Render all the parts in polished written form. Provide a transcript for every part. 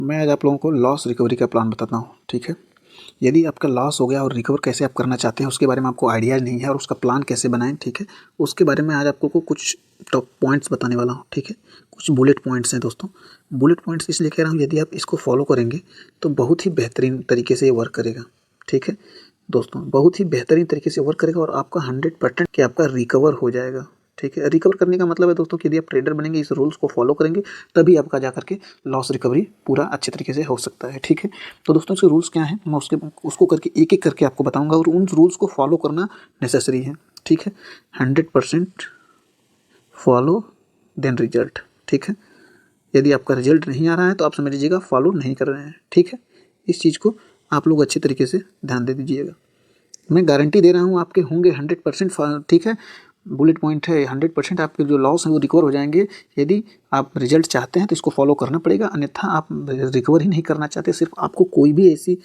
मैं आज आप लोगों को लॉस रिकवरी का प्लान बताता हूँ, ठीक है। यदि आपका लॉस हो गया और रिकवर कैसे आप करना चाहते हैं उसके बारे में आपको आइडिया नहीं है और उसका प्लान कैसे बनाएं, ठीक है, उसके बारे में आज आपको को कुछ टॉप पॉइंट्स बताने वाला हूँ, ठीक है। कुछ बुलेट पॉइंट्स हैं दोस्तों। बुलेट पॉइंट्स इसलिए कह रहा हूँ, यदि आप इसको फॉलो करेंगे तो बहुत ही बेहतरीन तरीके से ये वर्क करेगा, ठीक है दोस्तों। बहुत ही बेहतरीन तरीके से वर्क करेगा और आपका 100% कि आपका रिकवर हो जाएगा, ठीक है। रिकवर करने का मतलब है दोस्तों कि यदि आप ट्रेडर बनेंगे, इस रूल्स को फॉलो करेंगे, तभी आपका जा करके लॉस रिकवरी पूरा अच्छे तरीके से हो सकता है, ठीक है। तो दोस्तों इसके रूल्स क्या हैं, मैं उसको करके एक एक करके आपको बताऊंगा और उन रूल्स को फॉलो करना नेसेसरी है, ठीक है। 100% फॉलो देन रिजल्ट, ठीक है। यदि आपका रिजल्ट नहीं आ रहा है तो आप समझ लीजिएगा फॉलो नहीं कर रहे हैं, ठीक है। इस चीज़ को आप लोग अच्छे तरीके से ध्यान दे दीजिएगा। मैं गारंटी दे रहा हूँ आपके होंगे 100%, ठीक है। बुलेट पॉइंट है 100% आपके जो लॉस हैं वो रिकवर हो जाएंगे। यदि आप रिजल्ट चाहते हैं तो इसको फॉलो करना पड़ेगा, अन्यथा आप रिकवर ही नहीं करना चाहते, सिर्फ आपको कोई भी ऐसी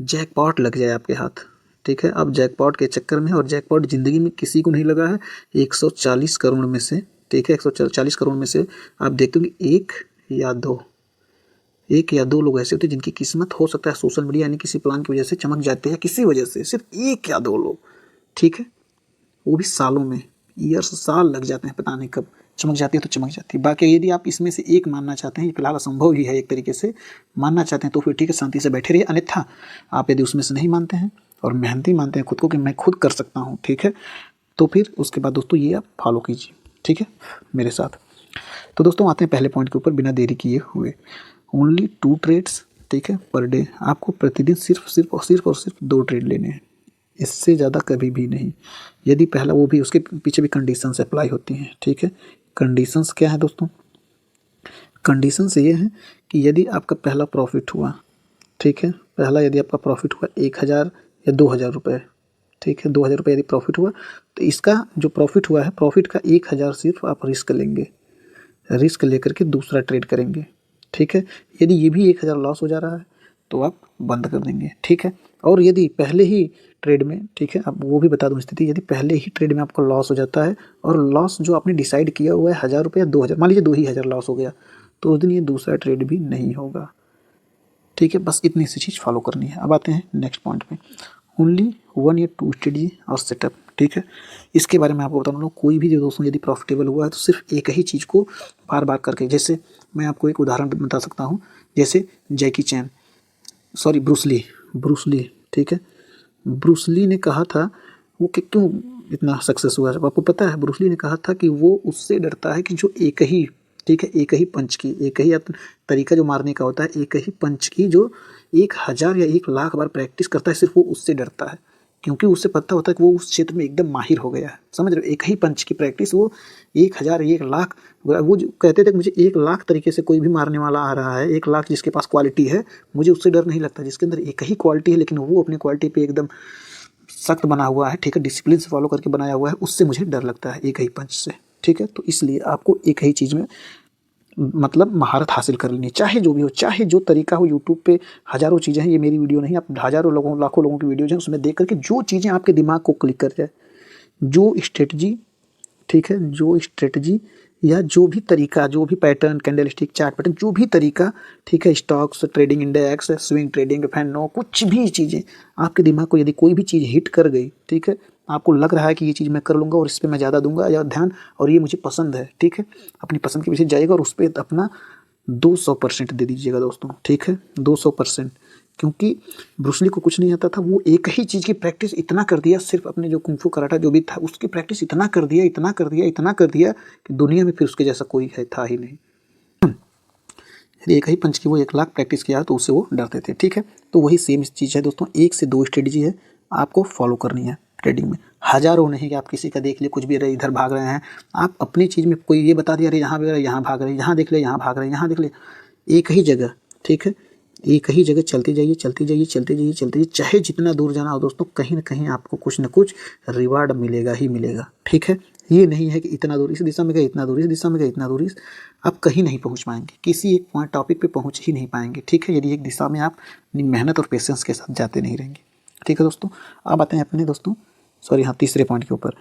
जैकपॉट लग जाए आपके हाथ, ठीक है। आप जैकपॉट के चक्कर में, और जैकपॉट ज़िंदगी में किसी को नहीं लगा है, 140 करोड़ में से, ठीक है, 140 करोड़ में से आप देखते हो कि एक या दो लोग ऐसे होते हैं जिनकी किस्मत हो सकता है सोशल मीडिया यानी किसी प्लान की वजह से चमक जाते हैं, किसी वजह से, सिर्फ एक या दो लोग, ठीक है। वो भी सालों में, ईयर्स, साल लग जाते हैं, पता नहीं कब चमक जाती है तो चमक जाती है। बाकी यदि आप इसमें से एक मानना चाहते हैं, ये फिलहाल असंभव ही है एक तरीके से, मानना चाहते हैं तो फिर ठीक है, शांति से बैठे रहिए। अन्यथा आप यदि उसमें से नहीं मानते हैं और मेहनती मानते हैं खुद को कि मैं खुद कर सकता हूँ, ठीक है, तो फिर उसके बाद दोस्तों ये आप फॉलो कीजिए, ठीक है, मेरे साथ। तो दोस्तों आते हैं पहले पॉइंट के ऊपर, बिना देरी किए हुए। ओनली 2 ट्रेड्स, ठीक है, पर डे। आपको प्रतिदिन सिर्फ 2 ट्रेड लेने हैं, इससे ज़्यादा कभी भी नहीं। यदि पहला, वो भी उसके पीछे भी कंडीशंस अप्लाई होती हैं, ठीक है। कंडीशंस क्या है दोस्तों? कंडीशंस ये हैं कि यदि आपका पहला प्रॉफिट हुआ, ठीक है, पहला यदि आपका प्रॉफिट हुआ 1000 या 2000 रुपये, ठीक है, 2000 रुपये यदि प्रॉफिट हुआ, तो इसका जो प्रॉफिट हुआ है, प्रॉफिट का 1000 सिर्फ आप रिस्क लेंगे, रिस्क लेकर के दूसरा ट्रेड करेंगे, ठीक है। यदि ये भी 1000 लॉस हो जा रहा है तो आप बंद कर देंगे, ठीक है। और यदि पहले ही ट्रेड में, ठीक है, अब वो भी बता दूं स्थिति, यदि पहले ही ट्रेड में आपका लॉस हो जाता है और लॉस जो आपने डिसाइड किया हुआ है 1000 रुपये या 2000, मान लीजिए 2000 लॉस हो गया, तो उस दिन ये दूसरा ट्रेड भी नहीं होगा, ठीक है। बस इतनी सी चीज़ फॉलो करनी है। अब आते हैं नेक्स्ट पॉइंट पे, ओनली 1 या 2 स्ट्रेटजी और सेटअप, ठीक है। इसके बारे में आपको बता दूँ, कोई भी जो दोस्तों यदि प्रॉफिटेबल हुआ है तो सिर्फ एक ही चीज़ को बार बार करके, जैसे मैं आपको एक उदाहरण बता सकता हूँ, जैसे जैकी चैन, सॉरी ब्रूसली, ठीक है। ब्रूसली ने कहा था, वो क्यों इतना सक्सेस हुआ, जब आपको पता है, ब्रूसली ने कहा था कि वो उससे डरता है कि जो एक ही, ठीक है, एक ही पंच की, एक ही तरीका जो मारने का होता है, एक ही पंच की जो 1000 या 1,00,000 बार प्रैक्टिस करता है, सिर्फ वो उससे डरता है, क्योंकि उससे पता होता है कि वो उस क्षेत्र में एकदम माहिर हो गया है, समझ रहे हो। एक ही पंच की प्रैक्टिस वो 1000, 1,00,000, वो जो कहते थे मुझे 1,00,000 तरीके से कोई भी मारने वाला आ रहा है, 1,00,000 जिसके पास क्वालिटी है, मुझे उससे डर नहीं लगता, जिसके अंदर एक ही क्वालिटी है लेकिन वो अपनी क्वालिटी पे एकदम सख्त बना हुआ है, ठीक है, डिसिप्लिन से फॉलो करके बनाया हुआ है, उससे मुझे डर लगता है एक ही पंच से, ठीक है। तो इसलिए आपको एक ही चीज़ में मतलब महारत हासिल कर लेनी है, चाहे जो भी हो, चाहे जो तरीका हो। यूट्यूब पे हज़ारों चीज़ें हैं, ये मेरी वीडियो नहीं, आप हज़ारों लोगों, लाखों लोगों की वीडियोज हैं, उसमें देख करके जो चीज़ें आपके दिमाग को क्लिक कर जाए, जो स्ट्रेटजी, ठीक है, जो स्ट्रेटजी या जो भी तरीका, जो भी पैटर्न, कैंडलस्टिक चार्ट पैटर्न, जो भी तरीका, ठीक है, stocks trading, index, swing trading, फैनो, कुछ भी चीज़ें आपके दिमाग को यदि कोई भी चीज़ हिट कर गई, ठीक है, आपको लग रहा है कि ये चीज़ मैं कर लूँगा और इस पर मैं ज़्यादा दूंगा या ध्यान, और ये मुझे पसंद है, ठीक है, अपनी पसंद के पीछे जाइएगा और उस पर अपना 200% दे दीजिएगा दोस्तों, ठीक है, 200%। क्योंकि ब्रूसली को कुछ नहीं आता था, वो एक ही चीज़ की प्रैक्टिस इतना कर दिया, सिर्फ अपने जो कुंफू कराटा जो भी था उसकी प्रैक्टिस इतना कर दिया, इतना कर दिया, इतना कर दिया कि दुनिया में फिर उसके जैसा कोई है था ही नहीं। यदि एक ही पंच की वो 1,00,000 प्रैक्टिस किया तो उससे वो डरते थे, ठीक है। तो वही सेम चीज़ है दोस्तों, 1 से 2 स्ट्रेटजी है आपको फॉलो करनी है ट्रेडिंग में, हज़ारों नहीं कि आप किसी का देख लिए कुछ भी रहे, इधर भाग रहे हैं, आप अपनी चीज़ में कोई ये बता दिया अरे यहाँ भी यहाँ भाग रहे, यहाँ देख ले, यहाँ भाग रहे, यहाँ देख ले, एक ही जगह, ठीक है, एक ही जगह चलते जाइए, चलते जाइए, चलते जाइए, चलते जाइए, चाहे जितना दूर जाना हो दोस्तों, कहीं ना कहीं आपको कुछ ना कुछ रिवार्ड मिलेगा ही मिलेगा, ठीक है। ये नहीं है कि इतना दूर इस दिशा में गए, इतना दूर इस दिशा में गए, इतना दूर इस, आप कहीं नहीं पहुंच पाएंगे, किसी एक पॉइंट टॉपिक पे पहुंच ही नहीं पाएंगे, ठीक है, यदि एक दिशा में आप अपनी मेहनत और पेशेंस के साथ जाते नहीं रहेंगे, ठीक है दोस्तों। अब आते हैं अपने दोस्तों, सॉरी हाँ, तीसरे पॉइंट के ऊपर,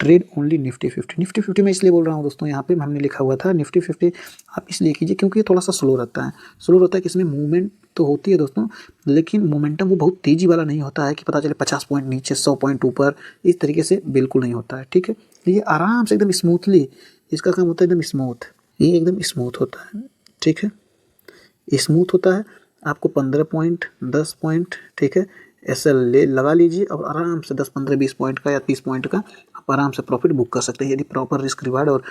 ट्रेड ओनली निफ्टी 50। निफ्टी 50 मैं इसलिए बोल रहा हूँ दोस्तों, यहाँ पे हमने लिखा हुआ था निफ्टी 50 आप इसलिए कीजिए क्योंकि ये थोड़ा सा स्लो रहता है। स्लो रहता है कि इसमें मूवमेंट तो होती है दोस्तों, लेकिन मोमेंटम वो बहुत तेज़ी वाला नहीं होता है कि पता चले 50 पॉइंट नीचे 100 पॉइंट ऊपर, इस तरीके से बिल्कुल नहीं होता है। ठीक है, ये आराम से एकदम स्मूथली, इसका काम होता है एकदम स्मूथ, ये एकदम स्मूथ होता है। ठीक है, स्मूथ होता है। आपको 15 पॉइंट 10 पॉइंट, ठीक है, ऐसा ले लगा लीजिए और आराम से 10 15 20 पॉइंट का या 30 पॉइंट का आप आराम से प्रॉफिट बुक कर सकते हैं यदि प्रॉपर रिस्क रिवार्ड और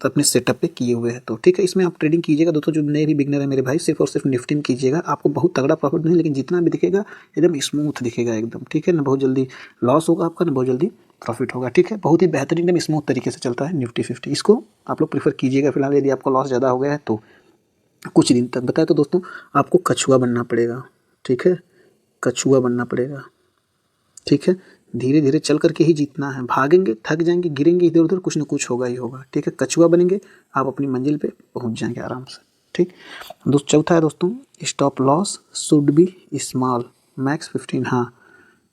अपने सेटअप पे किए हुए हैं तो। ठीक है, इसमें आप ट्रेडिंग कीजिएगा दोस्तों, जो नए भी बिगनर है मेरे भाई, सिर्फ और सिर्फ निफ्टी में कीजिएगा। आपको बहुत तगड़ा प्रॉफिट नहीं, लेकिन जितना भी दिखेगा एकदम स्मूथ दिखेगा एकदम। ठीक है ना, बहुत जल्दी लॉस होगा आपका, ना बहुत जल्दी प्रॉफिट होगा। ठीक है, बहुत ही बेहतरीन एकदम स्मूथ तरीके से चलता है निफ्टी 50, इसको आप लोग प्रीफर कीजिएगा। फिलहाल यदि आपको लॉस ज़्यादा हो गया है तो कुछ दिन तक बताया तो दोस्तों आपको कछुआ बनना पड़ेगा। ठीक है, कछुआ बनना पड़ेगा। ठीक है, धीरे धीरे चल करके ही जीतना है, भागेंगे थक जाएंगे गिरेंगे इधर उधर, कुछ ना कुछ होगा ही होगा। ठीक है, कछुआ बनेंगे, आप अपनी मंजिल पे पहुंच जाएंगे आराम से। ठीक दोस्त, चौथा है दोस्तों stop loss should be small max 15। हाँ,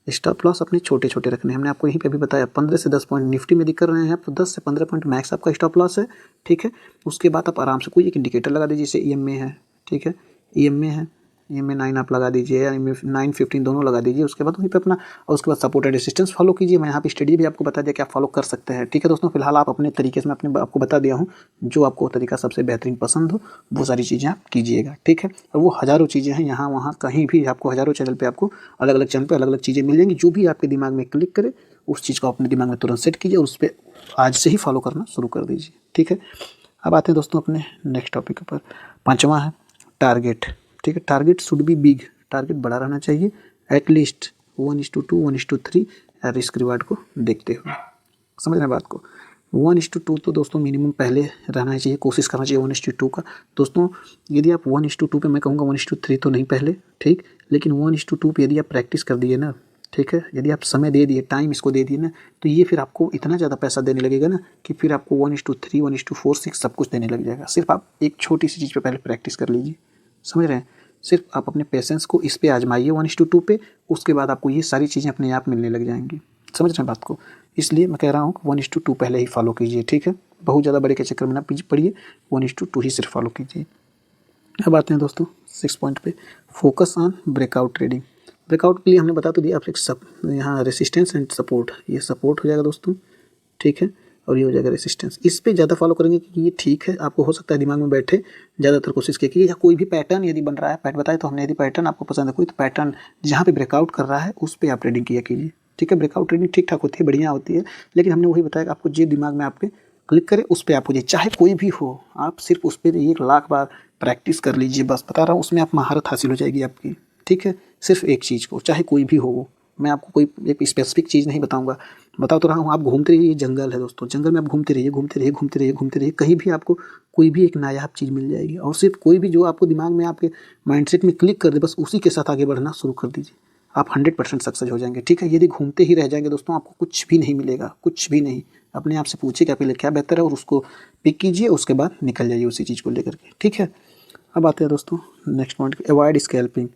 स्टॉप लॉस अपने छोटे छोटे रखने हैं, हमने आपको यहीं पे भी बताया 15 से 10 पॉइंट निफ्टी में दिख कर रहे हैं आप, तो 10 से 15 पॉइंट मैक्स आपका स्टॉप लॉस है। ठीक है, उसके बाद आप आराम से कोई एक इंडिकेटर लगा दीजिए, जैसे EMA है। ठीक है, EMA है, EMA 9 आप लगा दीजिए या EMA 9 15 दोनों लगा दीजिए। उसके बाद वहीं पे अपना, और उसके बाद सपोर्ट एंड रेजिस्टेंस फॉलो कीजिए। मैं यहाँ पे स्टडी भी आपको बता दिया कि आप फॉलो कर सकते हैं। ठीक है दोस्तों, फिलहाल आप अपने तरीके से, मैं अपने आपको बता दिया हूँ, जो आपको तरीका सबसे बेहतरीन पसंद हो वो सारी चीज़ें आप कीजिएगा। ठीक है, और वो हज़ारों चीज़ें हैं यहाँ वहाँ कहीं भी, आपको हज़ारों चैनल पर आपको अलग अलग चैनल पर अलग अलग चीज़ें मिल जाएंगी। जो भी आपके दिमाग में क्लिक करे उस चीज़ को अपने दिमाग में तुरंत सेट कीजिए और उस पर आज से ही फॉलो करना शुरू कर दीजिए। ठीक है, अब आते हैं दोस्तों अपने नेक्स्ट टॉपिक पर। पाँचवा है टारगेट। ठीक है, target should be big, target बड़ा रहना चाहिए, एटलीस्ट 1:2 1:3 रिस्क रिवार्ड को देखते हुए। समझ रहे हैं बात को, 1:2 तो दोस्तों मिनिमम पहले रहना चाहिए, कोशिश करना चाहिए 1:2 का। दोस्तों यदि आप 1:2 पे, मैं कहूँगा 1:3 तो नहीं पहले, ठीक, लेकिन 1:2 पे यदि आप प्रैक्टिस कर दिए ना, ठीक है, यदि आप समय दे दिए, टाइम इसको दे दिए ना, तो ये फिर आपको इतना ज़्यादा पैसा देने लगेगा ना कि फिर आपको 1:3 1:4 6 सब कुछ देने लग जाएगा। सिर्फ आप एक छोटी सी चीज़ पे पहले प्रैक्टिस कर लीजिए। समझ रहे हैं, सिर्फ आप अपने पेशेंस को इस पे आजमाइए 1:2 पे, उसके बाद आपको ये सारी चीज़ें अपने आप मिलने लग जाएंगी। समझ रहे हैं बात को, इसलिए मैं कह रहा हूँ 1:2 पहले ही फॉलो कीजिए। ठीक है, बहुत ज़्यादा बड़े के चक्कर में ना पड़िए, 1:2 ही सिर्फ फॉलो कीजिए। अब आते हैं दोस्तों 6 पॉइंट पे, focus on breakout trading. Breakout के लिए हमने बता तो दिया आप सब, यहाँ रेसिस्टेंस एंड सपोर्ट, ये सपोर्ट हो जाएगा दोस्तों। ठीक है, और ये हो जाएगा रेसिस्टेंस। इस पे ज़्यादा फॉलो करेंगे क्योंकि ये ठीक है, आपको हो सकता है दिमाग में बैठे, ज़्यादातर कोशिश कीजिए। या कोई भी पैटर्न यदि बन रहा है, पैट बताए तो हमने, यदि पैटर्न आपको पसंद है कोई, तो पैटर्न जहाँ पे ब्रेकआउट कर रहा है उस पर आप ट्रेडिंग किया कीजिए। ठीक है, ब्रेकआउट ट्रेडिंग ठीक ठाक होती है, बढ़िया होती है, लेकिन हमने वही बताया कि आपको जो दिमाग में आपके क्लिक करे उस पर आप कीजिए, चाहे कोई भी हो, आप सिर्फ उस पर 1,00,000 बार प्रैक्टिस कर लीजिए, बस बता रहा हूँ, उसमें आप महारत हासिल हो जाएगी आपकी। ठीक है, सिर्फ एक चीज़ को, चाहे कोई भी हो वो, मैं आपको कोई एक स्पेसिफिक चीज़ नहीं बताऊंगा, बता तो रहा हूँ। आप घूमते रहिए, ये जंगल है दोस्तों, जंगल में आप घूमते रहिए घूमते रहिए घूमते रहिए घूमते रहिए, कहीं भी आपको कोई भी एक नायाब चीज़ मिल जाएगी। और सिर्फ कोई भी जो आपको दिमाग में, आपके माइंडसेट में क्लिक कर दे, बस उसी के साथ आगे बढ़ना शुरू कर दीजिए, आप 100% सक्सेस हो जाएंगे। ठीक है, यदि घूमते ही रह जाएंगे दोस्तों, आपको कुछ भी नहीं मिलेगा, कुछ भी नहीं। अपने आप से पूछिए कि आपके लिए क्या बेहतर है और उसको पिक कीजिए, उसके बाद निकल जाइए उसी चीज़ को लेकर के। ठीक है, अब आते हैं दोस्तों next point, avoid scalping.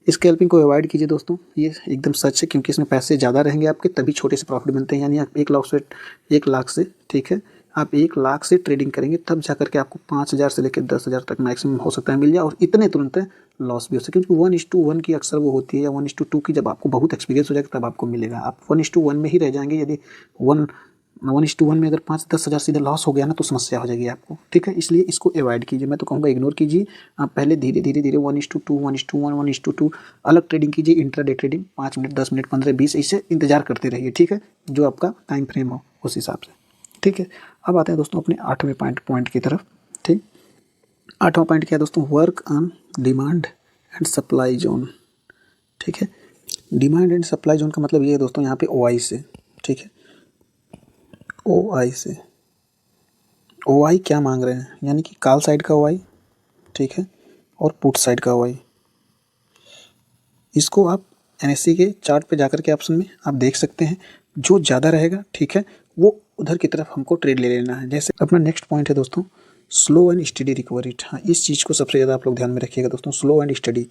Scalping को अवॉइड कीजिए दोस्तों, ये एकदम सच है, क्योंकि इसमें पैसे ज़्यादा रहेंगे आपके, तभी छोटे से प्रॉफिट बनते हैं। यानी आप 1 लाख से, ठीक है, आप 1 लाख से ट्रेडिंग करेंगे तब जा करके आपको 5,000 से लेकर 10,000 तक मैक्सिमम हो सकता है मिल जाए, और इतने तुरंत लॉस भी हो सकता है, क्योंकि 1:1 की अक्सर वो होती है, या 1:2 की जब आपको बहुत एक्सपीरियंस हो जाएगा तब आपको मिलेगा। आप 1:1 में ही रह जाएंगे, यदि 1:1 में अगर 5-10 हज़ार सीधे लॉस हो गया ना तो समस्या हो जाएगी आपको। ठीक है, इसलिए इसको अवॉइड कीजिए, मैं तो कहूँगा इग्नोर कीजिए। आप पहले धीरे धीरे धीरे 1:2 1:1 1:2 अलग ट्रेडिंग कीजिए, इंट्राडे ट्रेडिंग 5 मिनट 10 मिनट 15 20 ऐसे इंतजार करते रहिए। ठीक है, जो आपका टाइम फ्रेम हो उस हिसाब से। ठीक है, अब आते हैं दोस्तों अपने 8वें पॉइंट की तरफ। ठीक, 8वां पॉइंट क्या है दोस्तों, work on demand and supply zone. ठीक है, डिमांड एंड सप्लाई जोन का मतलब ये है दोस्तों, यहाँ पे OI से, ठीक है, OI से, OI क्या मांग रहे हैं, यानी कि कॉल साइड का OI, ठीक है, और पुट साइड का OI। इसको आप NSE के चार्ट पे जाकर के ऑप्शन में आप देख सकते हैं, जो ज़्यादा रहेगा, ठीक है, वो उधर की तरफ हमको ट्रेड ले लेना है। जैसे अपना नेक्स्ट पॉइंट है दोस्तों, स्लो एंड स्टडी रिकवरी। हाँ, इस चीज़ को सबसे ज़्यादा आप लोग ध्यान में रखिएगा दोस्तों, स्लो एंड स्टडी।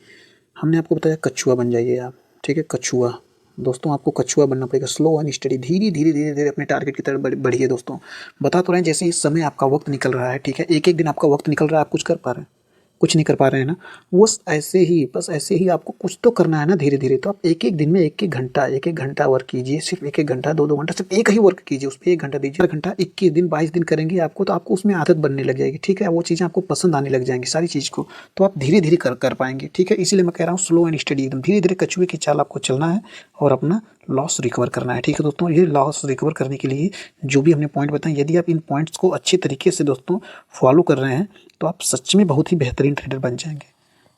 हमने आपको बताया कछुआ बन जाइए आप, ठीक है, कछुआ दोस्तों आपको कछुआ बनना पड़ेगा, स्लो एंड स्टडी, धीरे धीरे धीरे धीरे अपने टारगेट की तरफ बढ़िए दोस्तों। बता तो रहे हैं जैसे इस समय आपका वक्त निकल रहा है, ठीक है, एक एक दिन आपका वक्त निकल रहा है, आप कुछ कर पा रहे हैं? कुछ नहीं कर पा रहे हैं ना। वो ऐसे ही, बस ऐसे ही आपको कुछ तो करना है ना धीरे धीरे। तो आप एक एक दिन में एक एक घंटा वर्क कीजिए, सिर्फ एक एक घंटा, दो दो घंटा, सिर्फ एक ही वर्क कीजिए, उस पर 1 घंटा दीजिए। 4 घंटा 21 दिन 22 दिन करेंगे आपको, तो आपको उसमें आदत बनने लग जाएगी, ठीक है, वो चीज़ें आपको पसंद आने लग जाएंगी सारी चीज़ को, तो आप धीरे धीरे कर पाएंगे, ठीक है। इसीलिए मैं कह रहा हूँ स्लो एंड स्टडी, एकदम धीरे धीरे कछुए की चाल आपको चलना है और अपना लॉस रिकवर करना है, ठीक है दोस्तों। ये लॉस रिकवर करने के लिए जो भी हमने पॉइंट बताए, यदि आप इन पॉइंट्स को अच्छे तरीके से दोस्तों फॉलो कर रहे हैं तो आप सच में बहुत ही बेहतरीन ट्रेडर बन जाएंगे।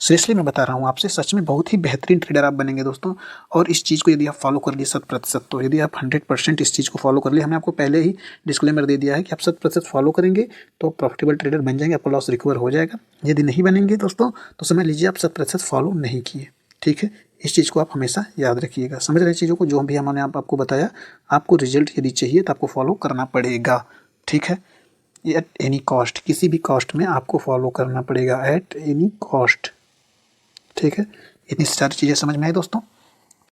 सीरियसली मैं बता रहा हूँ आपसे, सच में बहुत ही बेहतरीन ट्रेडर आप बनेंगे दोस्तों। और इस चीज़ को यदि आप फॉलो कर लिए 100%, तो यदि आप 100% इस चीज़ को फॉलो कर लिए, हमने आपको पहले ही डिस्क्लेमर दे दिया है कि आप 100% फॉलो करेंगे तो प्रॉफिटेबल ट्रेडर बन जाएंगे, आपका लॉस रिकवर हो जाएगा। यदि नहीं बनेंगे दोस्तों तो समझ लीजिए आप 100% फॉलो नहीं किए, ठीक है। इस चीज़ को आप हमेशा याद रखिएगा, समझ रहे हैं चीज़ों को, जो भी हमने आपको बताया। आपको रिजल्ट यदि चाहिए तो आपको फॉलो करना पड़ेगा, ठीक है, एट एनी कॉस्ट, किसी भी कॉस्ट में आपको फॉलो करना पड़ेगा, एट एनी कॉस्ट, ठीक है। इतनी सारी चीज़ें समझ में आई दोस्तों।